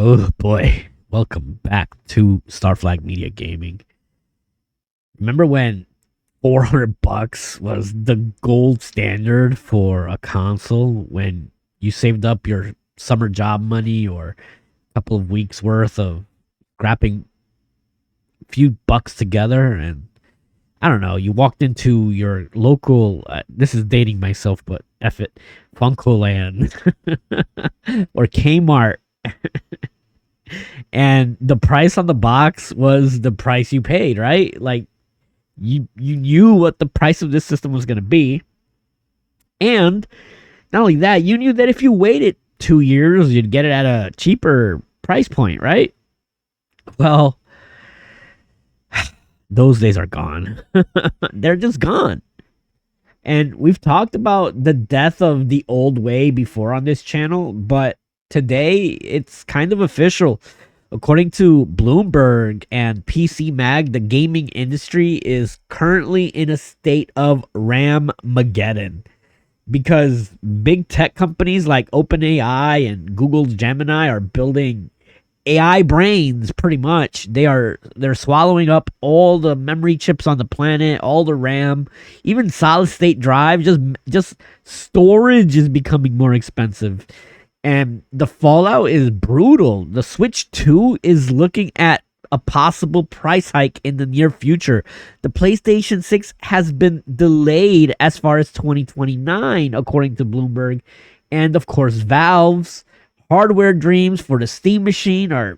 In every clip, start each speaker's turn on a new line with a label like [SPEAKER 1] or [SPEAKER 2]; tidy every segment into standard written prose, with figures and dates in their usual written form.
[SPEAKER 1] Oh boy, welcome back to Starflagmedia Gaming. Remember when $400 was the gold standard for a console when you saved up your summer job money or a couple of weeks worth of scrapping a few bucks together and I don't know, you walked into your local this is dating myself but F it, Funkoland or Kmart and the price on the box was the price you paid, right? Like you knew what the price of this system was going to be, and not only that, you knew that if you waited 2 years, you'd get it at a cheaper price point, right? Well, those days are gone. They're just gone. And we've talked about the death of the old way before on this channel, but today it's kind of official. According to Bloomberg and PC Mag, the gaming industry is currently in a state of RAMmageddon because big tech companies like OpenAI and Google's Gemini are building AI brains pretty much. They're swallowing up all the memory chips on the planet, all the RAM, even solid state drive, just storage is becoming more expensive. And the fallout is brutal. The Switch 2 is looking at a possible price hike in the near future. The PlayStation 6 has been delayed as far as 2029, according to Bloomberg. And of course, Valve's hardware dreams for the Steam machine are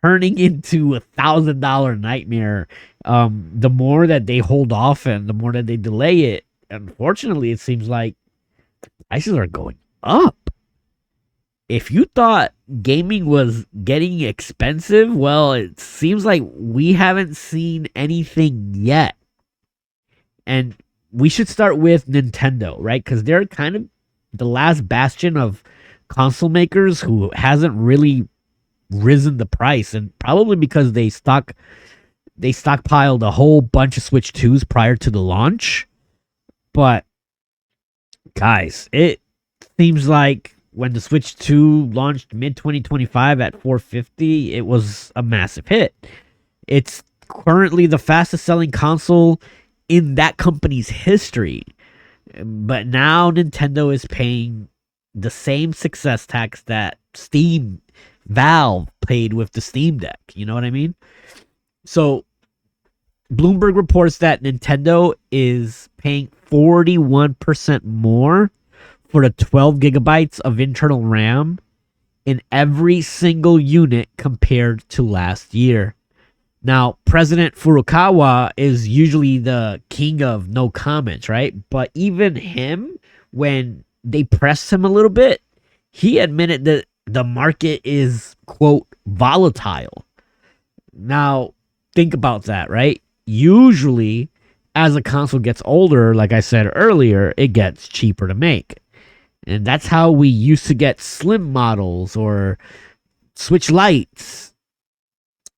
[SPEAKER 1] turning into $1,000 nightmare. The more that they hold off and the more that they delay it, unfortunately, it seems like prices are going up. If you thought gaming was getting expensive, well, it seems like we haven't seen anything yet. And we should start with Nintendo, right? Because they're kind of the last bastion of console makers who hasn't really risen the price, and probably because they stockpiled a whole bunch of Switch 2s prior to the launch. But guys, it seems like when the Switch 2 launched mid 2025 at $450, it was a massive hit. It's currently the fastest selling console in that company's history. But now Nintendo is paying the same success tax that Valve paid with the Steam Deck. You know what I mean? So Bloomberg reports that Nintendo is paying 41% more for the 12 gigabytes of internal RAM in every single unit compared to last year. Now, President Furukawa is usually the king of no comments, right? But even him, when they pressed him a little bit, he admitted that the market is, quote, volatile. Now, think about that, right? Usually, as a console gets older, like I said earlier, it gets cheaper to make. And that's how we used to get slim models or Switch Lights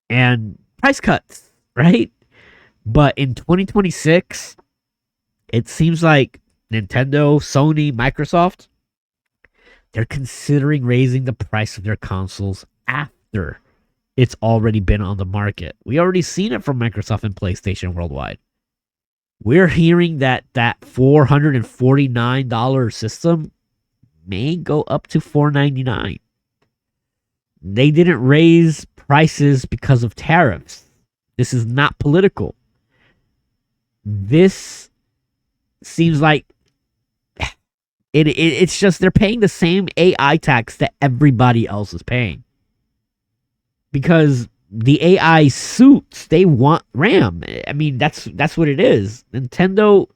[SPEAKER 1] and price cuts, right? But in 2026, it seems like Nintendo, Sony, Microsoft, they're considering raising the price of their consoles after it's already been on the market. We already seen it from Microsoft and PlayStation worldwide. We're hearing that $449 system may go up to $499. They didn't raise prices because of tariffs. This is not political. This seems like it's just they're paying the same AI tax that everybody else is paying. Because the AI suits, they want RAM. I mean, that's what it is. Nintendo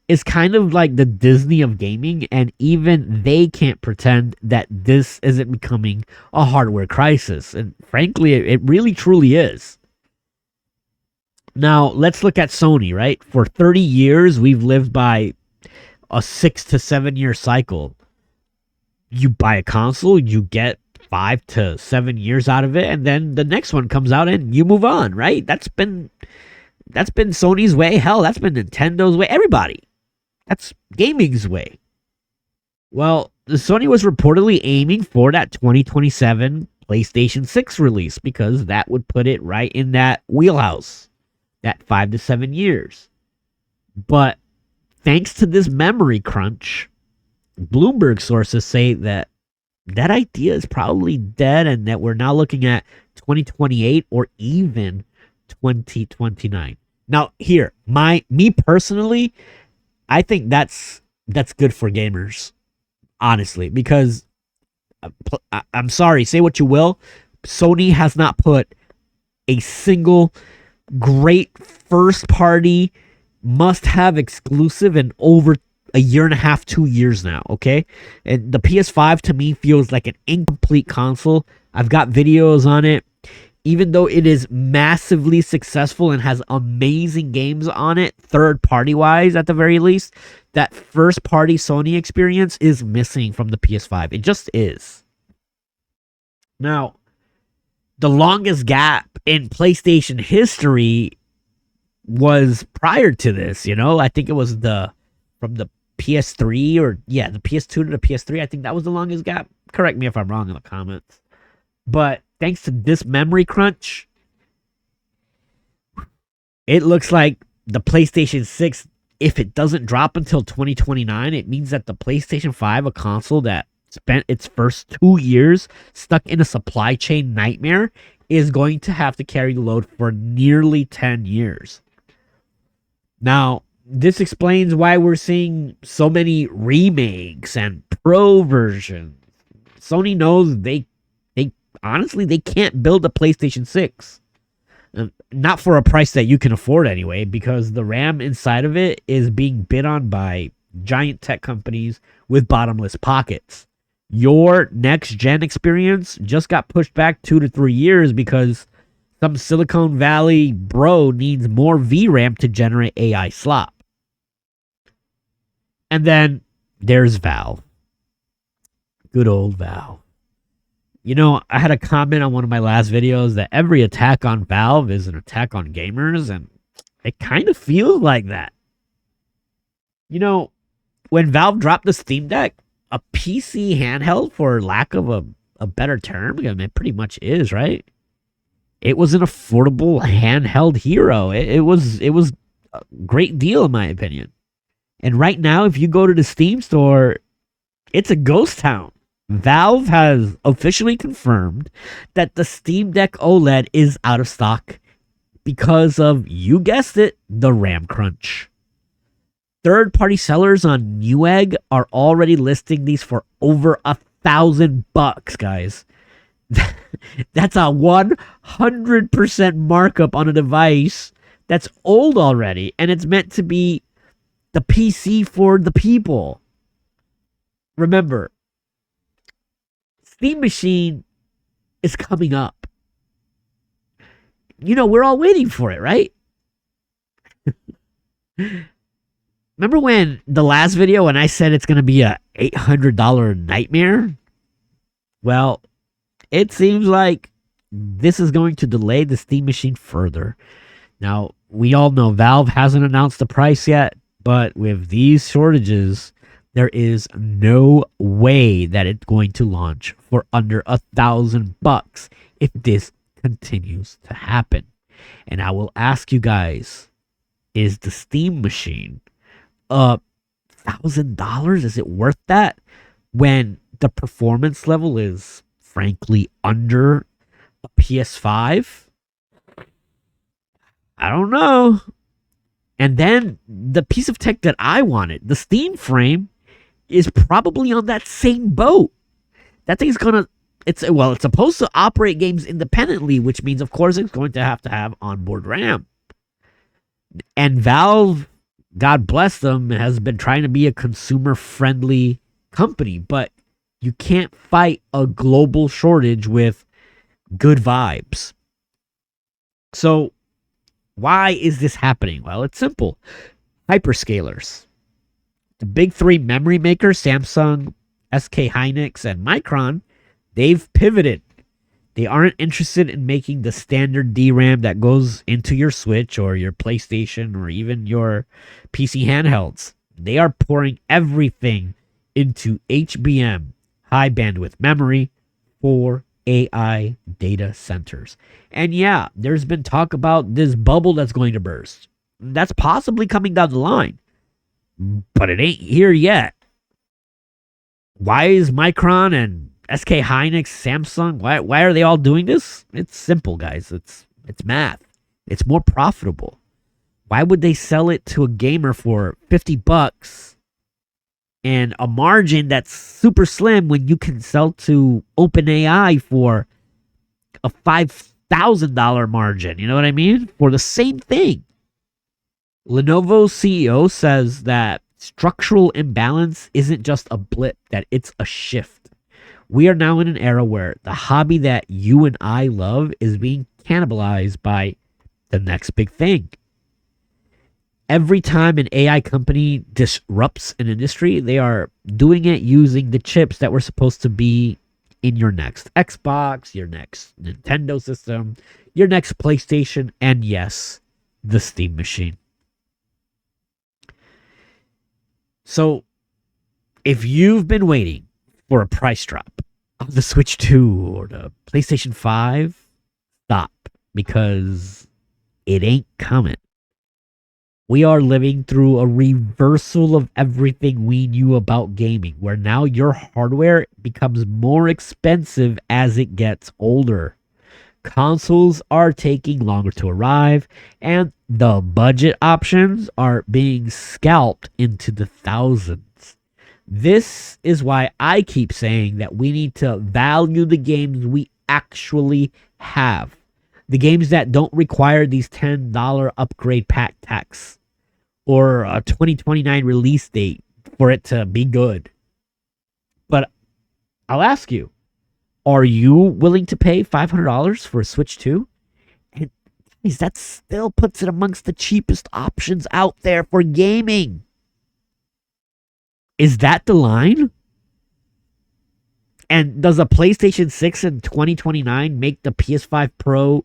[SPEAKER 1] is kind of like the Disney of gaming, and even they can't pretend that this isn't becoming a hardware crisis. And frankly, it really truly is. Now, let's look at Sony, right? For 30 years, we've lived by a 6 to 7 year cycle. You buy a console, you get 5 to 7 years out of it, and then the next one comes out and you move on, right? That's been Sony's way. Hell, that's been Nintendo's way. Everybody. That's gaming's way. Well, the Sony was reportedly aiming for that 2027 PlayStation 6 release, because that would put it right in that wheelhouse, that 5 to 7 years. But thanks to this memory crunch, Bloomberg sources say that that idea is probably dead and that we're now looking at 2028 or even 2029. Now, here, me personally, I think that's good for gamers, honestly, because I'm sorry, say what you will, Sony has not put a single great first party must have exclusive in over a year and a half, 2 years now, okay? And the PS5 to me feels like an incomplete console. I've got videos on it. Even though it is massively successful and has amazing games on it, third party wise at the very least, that first party Sony experience is missing from the PS5. It just is. Now, the longest gap in PlayStation history was prior to this, you know? I think it was from the PS3 the PS2 to the PS3. I think that was the longest gap. Correct me if I'm wrong in the comments. But thanks to this memory crunch, it looks like the PlayStation 6, if it doesn't drop until 2029, it means that the PlayStation 5, a console that spent its first 2 years stuck in a supply chain nightmare, is going to have to carry the load for nearly 10 years. Now, this explains why we're seeing so many remakes and pro versions. Sony knows they honestly, they can't build a PlayStation 6. Not for a price that you can afford anyway, because the RAM inside of it is being bid on by giant tech companies with bottomless pockets. Your next gen experience just got pushed back 2 to 3 years because some Silicon Valley bro needs more VRAM to generate AI slop. And then there's Valve. Good old Valve. You know, I had a comment on one of my last videos that every attack on Valve is an attack on gamers, and it kind of feels like that. You know, when Valve dropped the Steam Deck, a PC handheld, for lack of a better term, I mean, it pretty much is, right? It was an affordable handheld hero. It was a great deal, in my opinion. And right now, if you go to the Steam store, it's a ghost town. Valve has officially confirmed that the Steam Deck OLED is out of stock because of, you guessed it, the RAM crunch. Third-party sellers on Newegg are already listing these for over $1,000, guys. That's a 100% markup on a device that's old already, and it's meant to be the PC for the people. Remember, Steam Machine is coming up. You know, we're all waiting for it, right? Remember when the last video when I said it's going to be a $800 nightmare? Well, it seems like this is going to delay the Steam Machine further. Now, we all know Valve hasn't announced the price yet, but with these shortages, there is no way that it's going to launch for under $1,000 if this continues to happen. And I will ask you guys, is the Steam Machine $1,000? Is it worth that when the performance level is frankly under a PS5? I don't know. And then the piece of tech that I wanted, the Steam Frame, is probably on that same boat. That thing's gonna, it's supposed to operate games independently, which means, of course, it's going to have onboard RAM. And Valve, God bless them, has been trying to be a consumer-friendly company, but you can't fight a global shortage with good vibes. So, why is this happening? Well, it's simple. Hyperscalers. The big three memory makers, Samsung, SK Hynix, and Micron, they've pivoted. They aren't interested in making the standard DRAM that goes into your Switch or your PlayStation or even your PC handhelds. They are pouring everything into HBM, high bandwidth memory, for AI data centers. And yeah, there's been talk about this bubble that's going to burst. That's possibly coming down the line, but it ain't here yet. Why is Micron and SK Hynix, Samsung, why are they all doing this? It's simple, guys. It's math. It's more profitable. Why would they sell it to a gamer for $50 and a margin that's super slim when you can sell to OpenAI for a $5,000 margin? You know what I mean? For the same thing. Lenovo's CEO says that structural imbalance isn't just a blip, that it's a shift. We are now in an era where the hobby that you and I love is being cannibalized by the next big thing. Every time an AI company disrupts an industry, they are doing it using the chips that were supposed to be in your next Xbox, your next Nintendo system, your next PlayStation, and yes, the Steam machine. So, if you've been waiting for a price drop on the Switch 2 or the PlayStation 5, stop, because it ain't coming. We are living through a reversal of everything we knew about gaming, where now your hardware becomes more expensive as it gets older. Consoles are taking longer to arrive, and the budget options are being scalped into the thousands. This is why I keep saying that we need to value the games we actually have. The games that don't require these $10 upgrade pack tax or a 2029 release date for it to be good. But I'll ask you, are you willing to pay $500 for a Switch 2? And guys, that still puts it amongst the cheapest options out there for gaming. Is that the line? And does a PlayStation 6 in 2029 make the PS5 Pro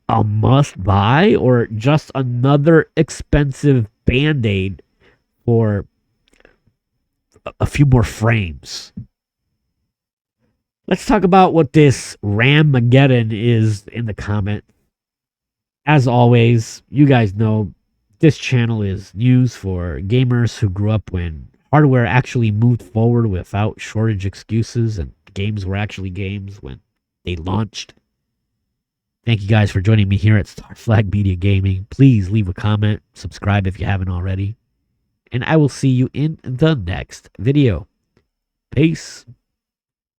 [SPEAKER 1] a must buy, or just another expensive band-aid for a few more frames? Let's talk about what this RAMmageddon is in the comment. As always, you guys know this channel is news for gamers who grew up when hardware actually moved forward without shortage excuses and games were actually games when they launched. Thank you guys for joining me here at Starflagmedia Gaming. Please leave a comment, subscribe if you haven't already, and I will see you in the next video. Peace.